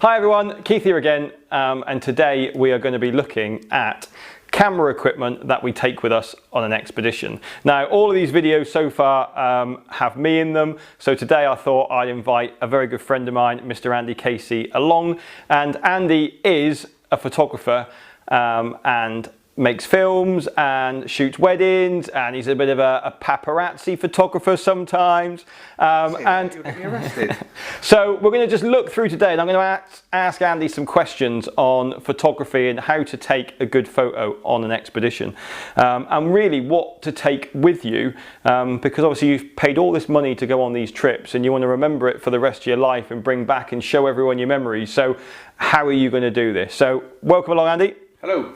Hi everyone, Keith here again, and today we are going to be looking at camera equipment that we take with us on an expedition. Now, all of these videos so far have me in them, so today I thought I'd invite a very good friend of mine, Mr. Andy Casey, along. And Andy is a photographer and makes films and shoots weddings, and he's a bit of a paparazzi photographer sometimes. And you'll get me arrested. So we're going to just look through today, and I'm going to ask Andy some questions on photography and how to take a good photo on an expedition, and really what to take with you, because obviously you've paid all this money to go on these trips and you want to remember it for the rest of your life and bring back and show everyone your memories. So how are you going to do this? So welcome along, Andy. Hello.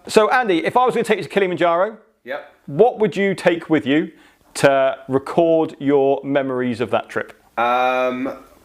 So Andy, if I was going to take you to Kilimanjaro, Yep. what would you take with you to record your memories of that trip?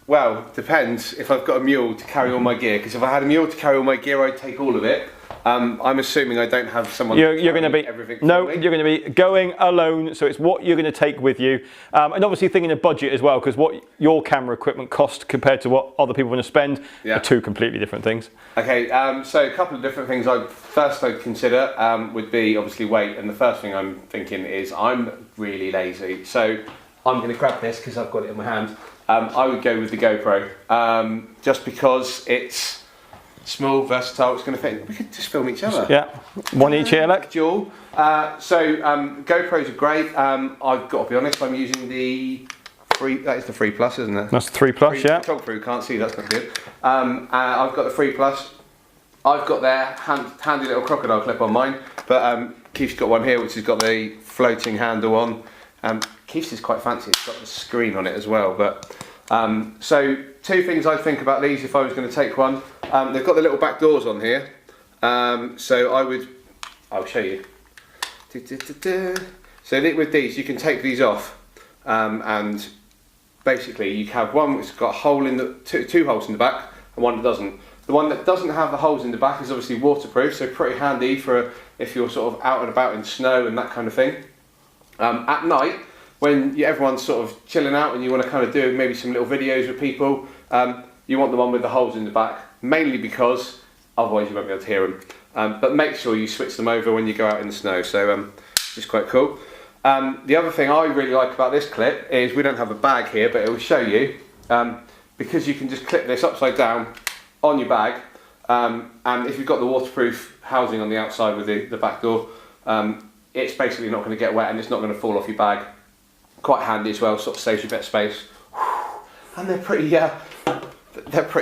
Well, depends if I've got a mule to carry all my gear, because if I had a mule to carry all my gear, I'd take all of it. I'm assuming I don't have someone You're going to be everything no, for me. you're going to be going alone, so it's what you're going to take with you, and obviously thinking of budget as well, because what your camera equipment costs compared to what other people want to spend are two completely different things. Okay, so a couple of different things I'd consider would be obviously weight, and the first thing I'm thinking is I'm really lazy, so I'm going to grab this because I've got it in my hand. I would go with the GoPro, just because it's small, versatile, it's going to fit. We could just film each other. Yeah, one each here, look. Dual. GoPros are great. I've got to be honest, I'm using the free, that is the 3 Plus, isn't it? That's 3 Plus, yeah. Photographer who can't see, that's not good. I've got the 3 Plus. I've got their handy little crocodile clip on mine, but Keith's got one here which has got the floating handle on. Keith's is quite fancy, it's got the screen on it as well. But so two things I'd think about these if I was going to take one. They've got the little back doors on here, so I'll show you. So with these you can take these off, and basically you have one which has got a hole in the two holes in the back and one that doesn't. The one that doesn't have the holes in the back is obviously waterproof, so pretty handy for if you're sort of out and about in snow and that kind of thing. At night, when everyone's sort of chilling out and you want to kind of do maybe some little videos with people, you want the one with the holes in the back, mainly because otherwise you won't be able to hear them. But make sure you switch them over when you go out in the snow, so it's quite cool. The other thing I really like about this clip is we don't have a bag here, but it will show you, because you can just clip this upside down on your bag, and if you've got the waterproof housing on the outside with the back door, it's basically not going to get wet and it's not going to fall off your bag. Quite handy as well, sort of saves you a bit of space. And they're pretty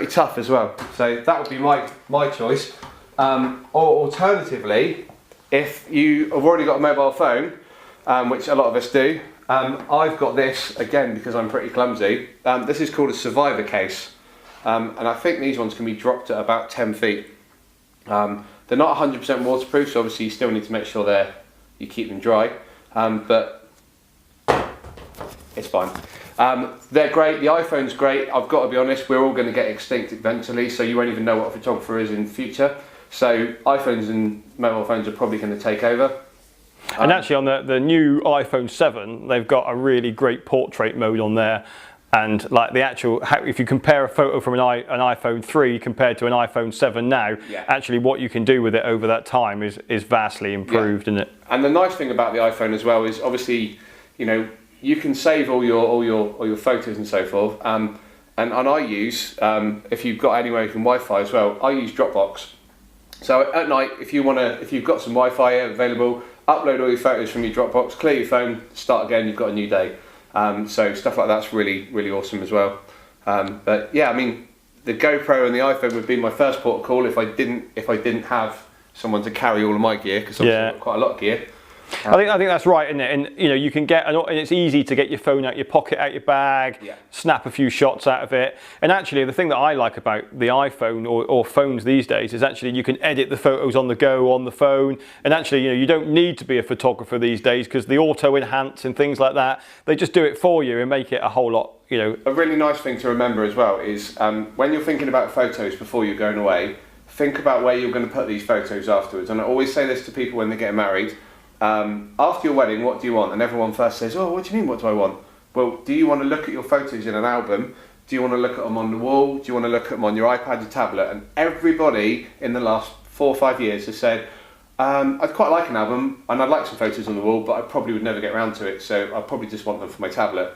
tough as well. So that would be my choice. Or alternatively, if you have already got a mobile phone, which a lot of us do, I've got this again because I'm pretty clumsy. This is called a survivor case, and I think these ones can be dropped at about 10 feet. They're not 100% waterproof, so obviously you still need to make sure you keep them dry, but it's fine. They're great. The iPhone's great. I've got to be honest, we're all going to get extinct eventually, so you won't even know what a photographer is in the future. So iPhones and mobile phones are probably going to take over. And actually on the new iPhone 7, they've got a really great portrait mode on there. And like the actual, if you compare a photo from an iPhone 3 compared to an iPhone 7 now, actually what you can do with it over that time is vastly improved, isn't it? And the nice thing about the iPhone as well is obviously, you know, you can save all your photos and so forth. And I use, if you've got anywhere you can Wi-Fi as well, I use Dropbox. So at night, if you've got some Wi-Fi available, upload all your photos from your Dropbox, clear your phone, start again, you've got a new day. So stuff like that's really, really awesome as well. But yeah, I mean, the GoPro and the iPhone would be my first port of call if I didn't have someone to carry all of my gear, because I've got quite a lot of gear. I think that's right, isn't it? And you know, you can and it's easy to get your phone out your pocket, out your bag, snap a few shots out of it. And actually, the thing that I like about the iPhone or phones these days is actually you can edit the photos on the go on the phone. And actually, you know, you don't need to be a photographer these days because the auto enhance and things like that, they just do it for you and make it a whole lot. You know, a really nice thing to remember as well is when you're thinking about photos before you're going away, think about where you're going to put these photos afterwards. And I always say this to people when they get married. After your wedding, what do you want? And everyone first says, oh, what do you mean, what do I want? Well, do you want to look at your photos in an album? Do you want to look at them on the wall? Do you want to look at them on your iPad, your tablet? And everybody in the last 4 or 5 years has said, I'd quite like an album and I'd like some photos on the wall, but I probably would never get around to it, so I probably just want them for my tablet.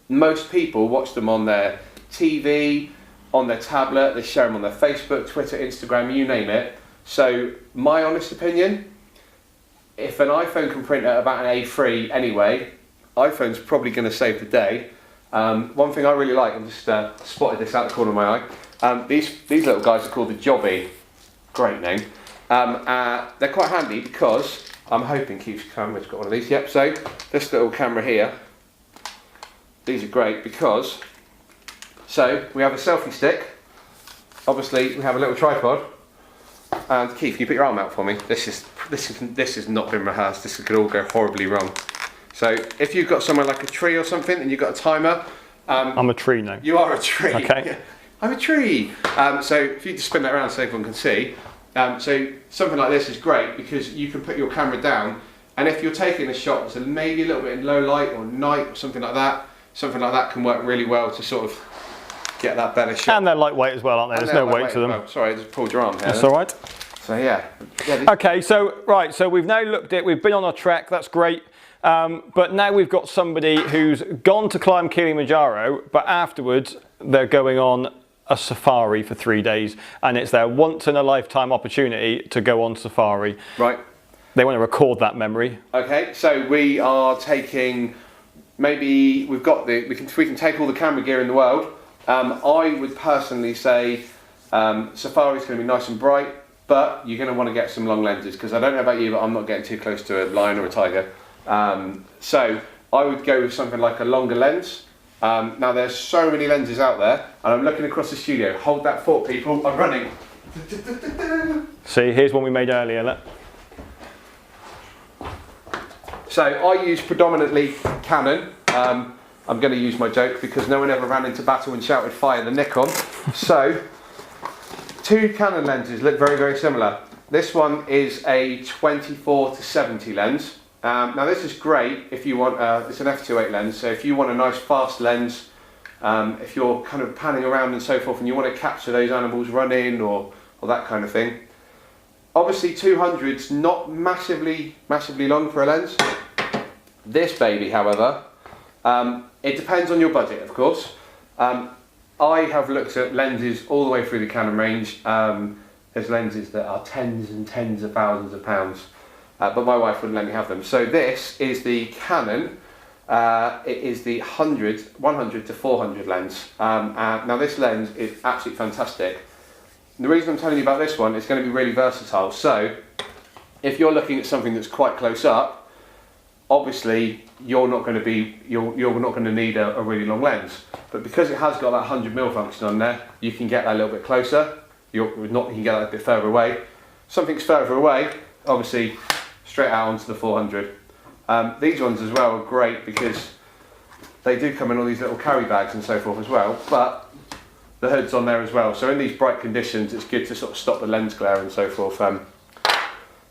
Most people watch them on their TV, on their tablet, they share them on their Facebook, Twitter, Instagram, you name it. So my honest opinion, if an iPhone can print at about an A3 anyway, iPhone's probably going to save the day. One thing I really like, I just spotted this out the corner of my eye, these little guys are called the Jobby, great name. They're quite handy because, I'm hoping Keith's camera's got one of these, yep, so this little camera here, these are great because, so we have a selfie stick, obviously we have a little tripod, and Keith, can you put your arm out for me? This has not been rehearsed, this could all go horribly wrong. So if you've got somewhere like a tree or something and you've got a timer. I'm a tree now. You are a tree. Okay. Yeah. I'm a tree. So if you just spin that around so everyone can see. So something like this is great because you can put your camera down, and if you're taking a shot that's maybe a little bit in low light or night or something like that can work really well to sort of get that better shot. And they're lightweight as well, aren't they? There's no weight to them. Well. Sorry, I just pulled your arm here. That's all right. So yeah. Okay, so we've now looked at, we've been on our trek, that's great. But now we've got somebody who's gone to climb Kilimanjaro, but afterwards they're going on a safari for 3 days, and it's their once in a lifetime opportunity to go on safari. Right. They want to record that memory. Okay, so we are taking, maybe we've got we can take all the camera gear in the world. I would personally say safari's going to be nice and bright, but you're going to want to get some long lenses, because I don't know about you, but I'm not getting too close to a lion or a tiger. So I would go with something like a longer lens. Now there's so many lenses out there, and I'm looking across the studio. Hold that thought, people, I'm running. See, here's one we made earlier, look. So I use predominantly Canon. I'm going to use my joke because no one ever ran into battle and shouted fire the Nikon. So 2 Canon lenses look very, very similar. This one is a 24-70 lens. Now this is great if you want, it's an f2.8 lens, so if you want a nice fast lens, if you're kind of panning around and so forth and you want to capture those animals running or that kind of thing. Obviously 200's not massively long for a lens. This baby, however, it depends on your budget, of course. I have looked at lenses all the way through the Canon range. There's lenses that are tens and tens of thousands of pounds. But my wife wouldn't let me have them. So this is the Canon, it is the 100 to 400 lens. Now this lens is absolutely fantastic. The reason I'm telling you about this one, it's going to be really versatile. So if you're looking at something that's quite close up, obviously you're not going to need a really long lens. But because it has got that 100mm function on there, you can get that a little bit closer. You can get that a bit further away. Something's further away, obviously straight out onto the 400. These ones as well are great because they do come in all these little carry bags and so forth as well, but the hood's on there as well. So in these bright conditions, it's good to sort of stop the lens glare and so forth.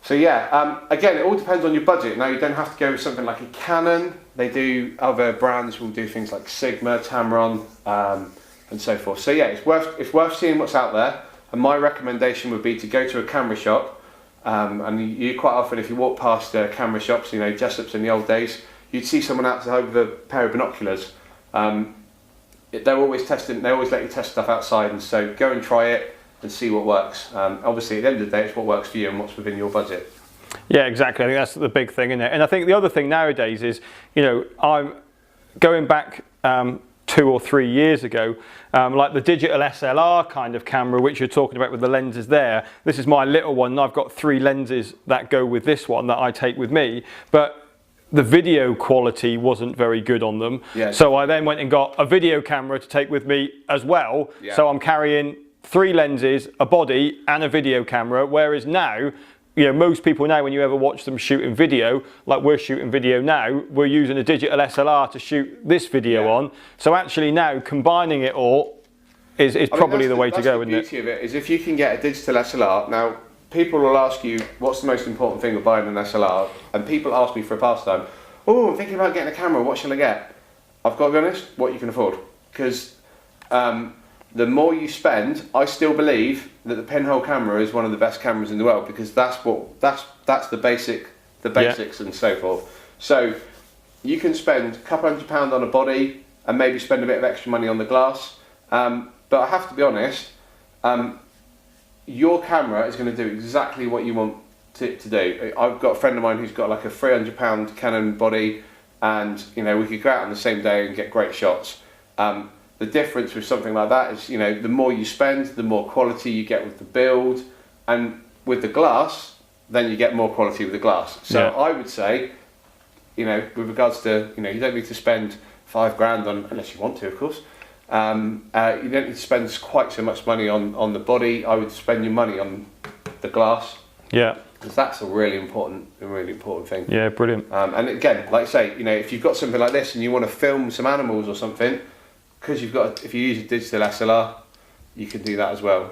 So yeah, again, it all depends on your budget. Now you don't have to go with something like a Canon. They do, other brands will do things like Sigma, Tamron, and so forth. So yeah, it's worth seeing what's out there. And my recommendation would be to go to a camera shop. And you quite often, if you walk past camera shops, you know, Jessop's in the old days, you'd see someone outside with a pair of binoculars. They're always testing, they always let you test stuff outside, and so go and try it and see what works. Obviously, at the end of the day, it's what works for you and what's within your budget. Yeah, exactly. I think that's the big thing, isn't it? And I think the other thing nowadays is, you know, I'm going back 2 or 3 years ago, like the digital SLR kind of camera, which you're talking about with the lenses there. This is my little one, and I've got 3 lenses that go with this one that I take with me, but the video quality wasn't very good on them. Yeah. So I then went and got a video camera to take with me as well. Yeah. So I'm carrying 3 lenses, a body and a video camera, whereas now, you know, most people now, when you ever watch them shooting video, like we're shooting video now, we're using a digital SLR to shoot this video on. So actually now combining it all is probably the way to go, isn't it? The beauty of it is if you can get a digital SLR. Now, people will ask you, what's the most important thing of buying an SLR? And people ask me for a pastime, oh, I'm thinking about getting a camera, what shall I get? I've got to be honest, what you can afford. Because the more you spend, I still believe that the pinhole camera is one of the best cameras in the world, because that's the basics and so forth. So you can spend a couple £100 on a body and maybe spend a bit of extra money on the glass. But I have to be honest, your camera is going to do exactly what you want it to do. I've got a friend of mine who's got like a £300 Canon body, and we could go out on the same day and get great shots. The difference with something like that is, the more you spend, the more quality you get with the build, and with the glass, then you get more quality with the glass. So yeah. I would say, with regards to, you don't need to spend £5,000 on, unless you want to, of course. You don't need to spend quite so much money on the body. I would spend your money on the glass. Yeah. Because that's a really important thing. Yeah, brilliant. And again, like I say, if you've got something like this and you want to film some animals or something, because if you use a digital SLR, you can do that as well.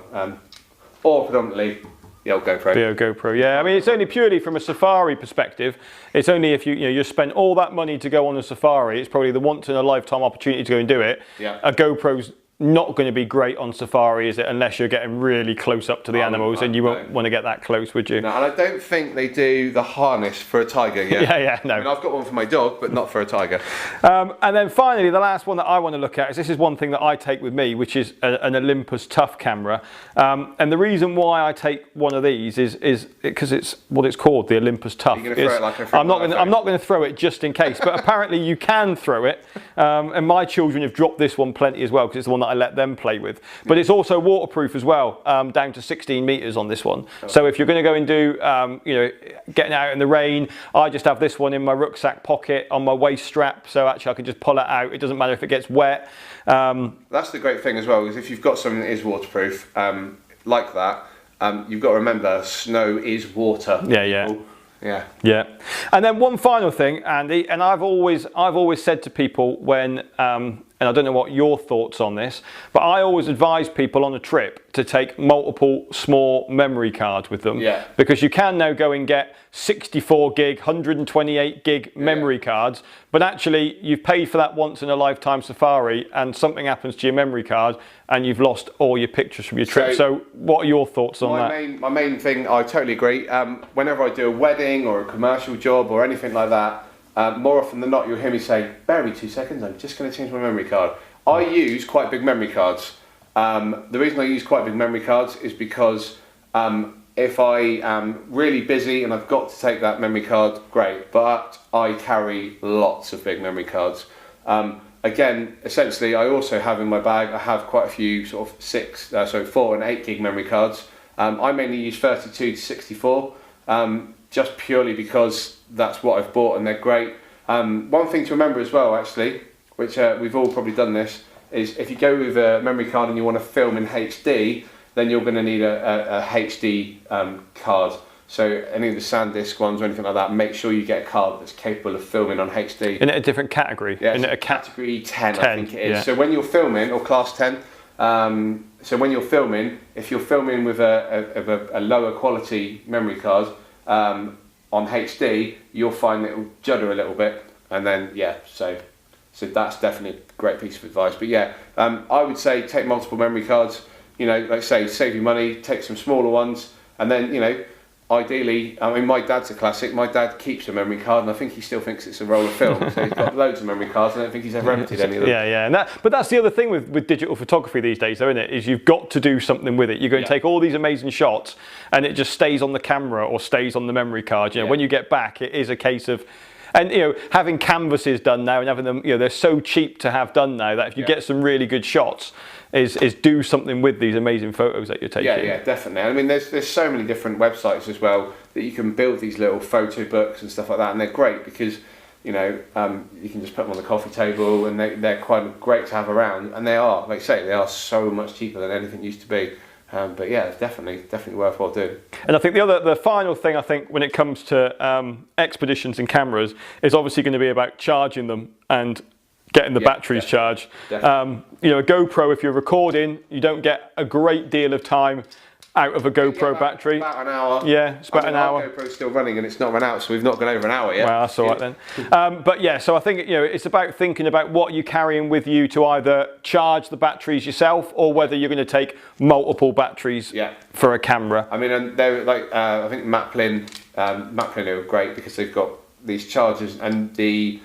Or predominantly the old GoPro. The old GoPro, yeah. I mean, it's only purely from a safari perspective. It's only if you spend all that money to go on a safari, it's probably the once in a lifetime opportunity to go and do it. Yeah. A GoPro's not going to be great on safari, is it? Unless you're getting really close up to the animals, and you won't want to get that close, would you? No, and I don't think they do the harness for a tiger yet. Yeah, no. I mean, I've got one for my dog, but not for a tiger. And then finally, the last one that I want to look at is, this is one thing that I take with me, which is an Olympus Tough camera. And the reason why I take one of these is because it's what it's called, the Olympus Tough. You're going to throw it like a I'm not going to throw it just in case, but apparently you can throw it. And my children have dropped this one plenty as well, because it's the one that I let them play with. But it's also waterproof as well, down to 16 meters on this one. So if you're going to go and do, getting out in the rain, I just have this one in my rucksack pocket on my waist strap. So actually I can just pull it out. It doesn't matter if it gets wet. That's the great thing as well, is if you've got something that is waterproof, like that, you've got to remember, snow is water. Yeah. And then one final thing, Andy, and I've always said to people when, and I don't know what your thoughts on this, but I always advise people on a trip to take multiple small memory cards with them. Yeah. Because you can now go and get 64 gig, 128 gig memory cards, but actually you've paid for that once in a lifetime safari, and something happens to your memory card and you've lost all your pictures from your trip. So what are your thoughts on that? My main thing, I totally agree. Whenever I do a wedding or a commercial job or anything like that, more often than not, you'll hear me say, bear me 2 seconds, I'm just going to change my memory card. I use quite big memory cards. The reason I use quite big memory cards is because if I am really busy and I've got to take that memory card, great, but I carry lots of big memory cards. Again, essentially, I also have in my bag, I have quite a few sort of 4 and 8 gig memory cards. I mainly use 32 to 64. Just purely because that's what I've bought and they're great. One thing to remember as well, actually, which we've all probably done this, is if you go with a memory card and you want to film in HD, then you're going to need a HD card. So any of the SanDisk ones or anything like that, make sure you get a card that's capable of filming on HD. In a different category? Yeah, in a category 10, I think it is. Yeah. So when you're filming, or class 10, so when you're filming, if you're filming with a lower quality memory card, on HD, you'll find that it will judder a little bit, and then so that's definitely a great piece of advice. But I would say take multiple memory cards. Like I say, save your money, take some smaller ones, and then ideally, I mean, my dad's a classic. My dad keeps a memory card, and I think he still thinks it's a roll of film. So he's got loads of memory cards. I don't think he's ever emptied any of them. Yeah. But that's the other thing with digital photography these days, though, isn't it? Is you've got to do something with it. You're going to take all these amazing shots, and it just stays on the camera or stays on the memory card. When you get back, it is a case of, and having canvases done now and having them, they're so cheap to have done now that if you get some really good shots, is do something with these amazing photos that you're taking. Yeah, definitely. I mean, there's so many different websites as well that you can build these little photo books and stuff like that, and they're great because you can just put them on the coffee table, and they're quite great to have around, and they are, like I say, they are so much cheaper than anything used to be. But yeah, it's definitely worthwhile doing. And I think the final thing, I think, when it comes to expeditions and cameras, is obviously going to be about charging them and getting the batteries charged. A GoPro, if you're recording, you don't get a great deal of time out of a GoPro battery. About an hour. Yeah, it's about an hour. Our GoPro's still running and it's not run out, so we've not gone over an hour yet. Well, that's all right then. But yeah, so I think, you know, it's about thinking about what you're carrying with you to either charge the batteries yourself or whether you're going to take multiple batteries for a camera. I mean, and they're like, I think Maplin are great because they've got these chargers, and the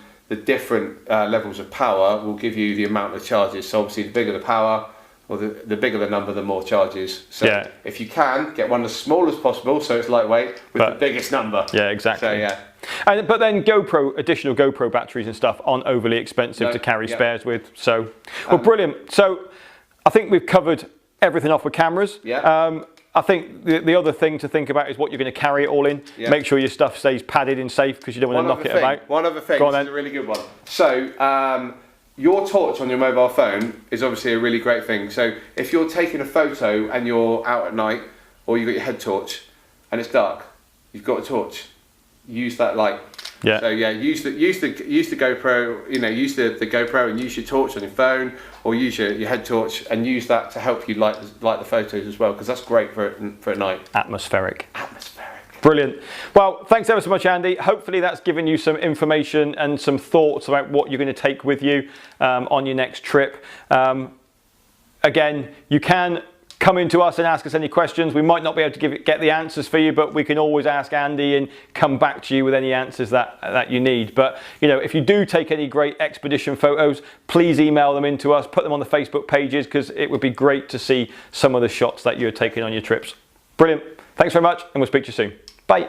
different levels of power will give you the amount of charges. So obviously the bigger the power, or the bigger the number, the more charges. So if you can, get one as small as possible so it's lightweight with the biggest number. Yeah, exactly. So yeah. But then additional GoPro batteries and stuff aren't overly expensive to carry spares with. So, well, brilliant. So I think we've covered everything off with cameras. Yeah. I think the other thing to think about is what you're going to carry it all in. Yeah. Make sure your stuff stays padded and safe because you don't want to knock it about. One other thing, this is a really good one. So, your torch on your mobile phone is obviously a really great thing. So if you're taking a photo and you're out at night, or you've got your head torch and it's dark, you've got a torch, use that light. Yeah. So yeah, use the GoPro. You know, use the GoPro and use your torch on your phone, or use your head torch and use that to help you light the photos as well, because that's great for at night. Atmospheric. Brilliant. Well, thanks ever so much, Andy. Hopefully that's given you some information and some thoughts about what you're going to take with you on your next trip. Again, you can come into us and ask us any questions. We might not be able to get the answers for you, but we can always ask Andy and come back to you with any answers that you need. But you know, if you do take any great expedition photos, please email them in to us, put them on the Facebook pages, because it would be great to see some of the shots that you're taking on your trips. Brilliant. Thanks very much, and we'll speak to you soon. Bye.